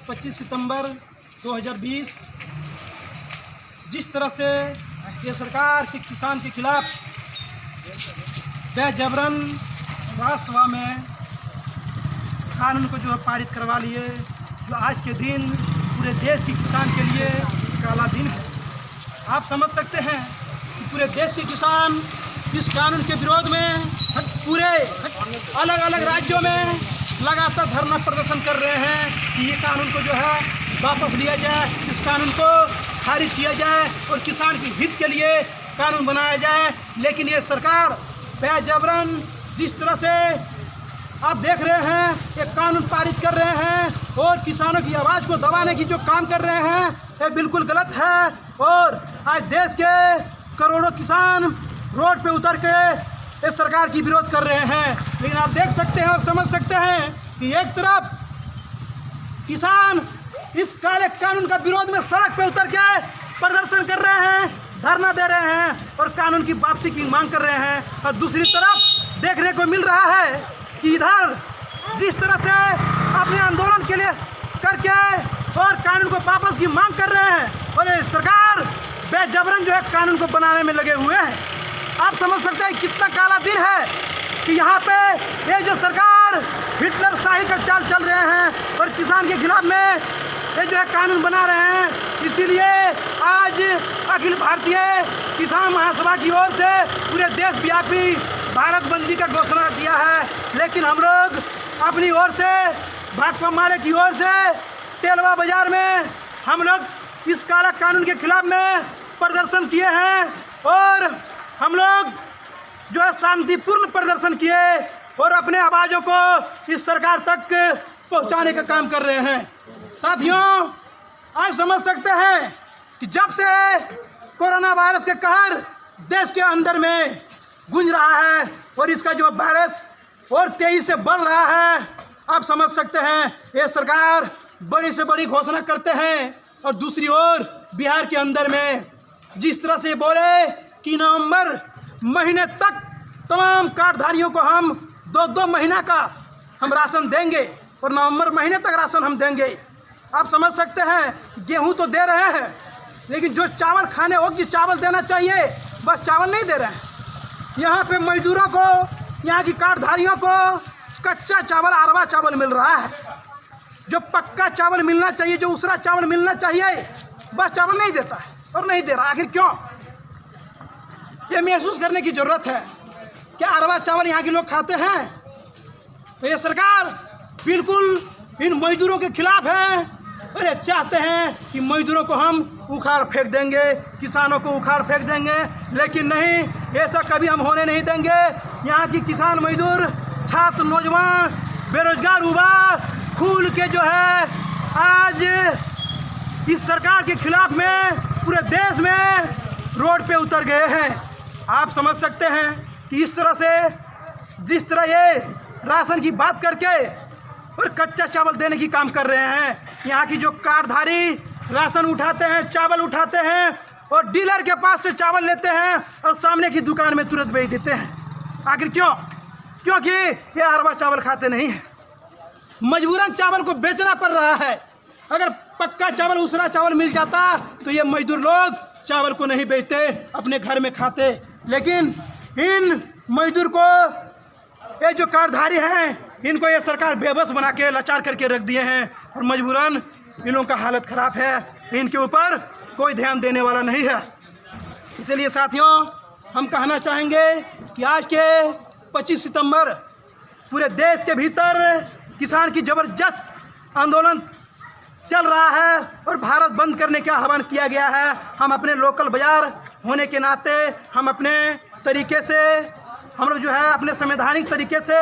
25 सितंबर 2020 जिस तरह से ये सरकार के किसान के खिलाफ बेजबरन राज्यसभा में कानून को जो है पारित करवा लिए, जो आज के दिन पूरे देश के किसान के लिए काला दिन है। आप समझ सकते हैं कि पूरे देश के किसान इस कानून के विरोध में पूरे अलग अलग राज्यों में लगातार धरना प्रदर्शन कर रहे हैं कि ये कानून को जो है वापस लिया जाए, इस कानून को खारिज किया जाए और किसान के हित के लिए कानून बनाया जाए। लेकिन ये सरकार बेजबरन जिस तरह से आप देख रहे हैं ये कानून पारित कर रहे हैं और किसानों की आवाज़ को दबाने की जो काम कर रहे हैं ये बिल्कुल गलत है। और आज देश के करोड़ों किसान रोड पे उतर के इस सरकार की विरोध कर रहे हैं। लेकिन आप देख सकते हैं और समझ सकते हैं कि एक तरफ किसान इस काले कानून का विरोध में सड़क पे उतर के प्रदर्शन कर रहे हैं, धरना दे रहे हैं और कानून की वापसी की मांग कर रहे हैं, और दूसरी तरफ देखने को मिल रहा है कि इधर जिस तरह से अपने आंदोलन के लिए करके और कानून को वापस की मांग कर रहे हैं और ये सरकार बेजबरन जो है कानून को बनाने में लगे हुए हैं। आप समझ सकते हैं कितना काला दिन है कि यहाँ पे ये जो सरकार हिटलर शाही का चाल चल रहे हैं और किसान के खिलाफ में ये जो है कानून बना रहे हैं। इसीलिए आज अखिल भारतीय किसान महासभा की ओर से पूरे देशव्यापी भारत बंदी का घोषणा किया है। लेकिन हम लोग अपनी ओर से भाकपा माले की ओर से तेलवा बाजार में हम लोग इस काला कानून के खिलाफ में प्रदर्शन किए हैं और हम लोग जो है शांतिपूर्ण प्रदर्शन किए और अपने आवाज़ों को इस सरकार तक पहुंचाने का काम कर रहे हैं। साथियों, आज समझ सकते हैं कि जब से कोरोना वायरस के कहर देश के अंदर में गूंज रहा है और इसका जो वायरस और तेजी से बढ़ रहा है, आप समझ सकते हैं ये सरकार बड़ी से बड़ी घोषणा करते हैं और दूसरी ओर बिहार के अंदर में जिस तरह से बोले कि नवंबर महीने तक तमाम कार्डधारियों को हम 2-2 महीना का हम राशन देंगे और नवंबर महीने तक राशन हम देंगे। आप समझ सकते हैं गेहूं तो दे रहे हैं लेकिन जो चावल खाने योग्य चावल देना चाहिए बस चावल नहीं दे रहे हैं। यहाँ पे मजदूरों को, यहाँ की कार्डधारियों को कच्चा चावल, अरवा चावल मिल रहा है। जो पक्का चावल मिलना चाहिए, जो उसरा चावल मिलना चाहिए, बस चावल नहीं देता है और नहीं दे रहा। आखिर क्यों? ये महसूस करने की ज़रूरत है। क्या अरवा चावल यहाँ के लोग खाते हैं? तो ये सरकार बिल्कुल इन मजदूरों के खिलाफ है और ये चाहते हैं कि मजदूरों को हम उखाड़ फेंक देंगे, किसानों को उखाड़ फेंक देंगे। लेकिन नहीं, ऐसा कभी हम होने नहीं देंगे। यहाँ की किसान, मजदूर, छात्र, नौजवान, बेरोजगार युवा खुल के जो है आज इस सरकार के खिलाफ में पूरे देश में रोड पे उतर गए हैं। आप समझ सकते हैं कि इस तरह से जिस तरह ये राशन की बात करके और कच्चा चावल देने की काम कर रहे हैं, यहाँ की जो कार्डधारी राशन उठाते हैं, चावल उठाते हैं और डीलर के पास से चावल लेते हैं और सामने की दुकान में तुरंत बेच देते हैं। आखिर क्यों? क्योंकि ये अरवा चावल खाते नहीं हैं, मजबूरन चावल को बेचना पड़ रहा है। अगर पक्का चावल, उसरा चावल मिल जाता तो ये मजदूर लोग चावल को नहीं बेचते, अपने घर में खाते। लेकिन इन मजदूर को, ये जो कार्डधारी हैं, इनको ये सरकार बेबस बना के लाचार करके रख दिए हैं और मजबूरन इन लोगों का हालत ख़राब है। इनके ऊपर कोई ध्यान देने वाला नहीं है। इसलिए साथियों, हम कहना चाहेंगे कि आज के 25 सितंबर पूरे देश के भीतर किसान की ज़बरदस्त आंदोलन चल रहा है और भारत बंद करने का आह्वान किया गया है। हम अपने लोकल बाज़ार होने के नाते हम अपने तरीके से, हम लोग जो है अपने संवैधानिक तरीके से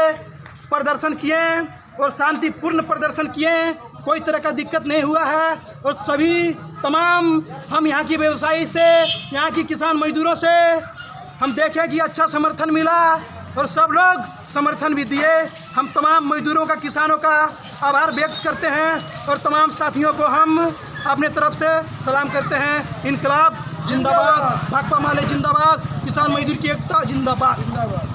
प्रदर्शन किए और शांतिपूर्ण प्रदर्शन किए। कोई तरह का दिक्कत नहीं हुआ है और सभी तमाम हम यहाँ की व्यवसायी से, यहाँ की किसान मजदूरों से हम देखें कि अच्छा समर्थन मिला और सब लोग समर्थन भी दिए। हम तमाम मजदूरों का, किसानों का आभार व्यक्त करते हैं और तमाम साथियों को हम अपने तरफ से सलाम करते हैं। इनकलाब जिंदाबाद, भाकपा माले जिंदाबाद, किसान मजदूर की एकता जिंदाबाद।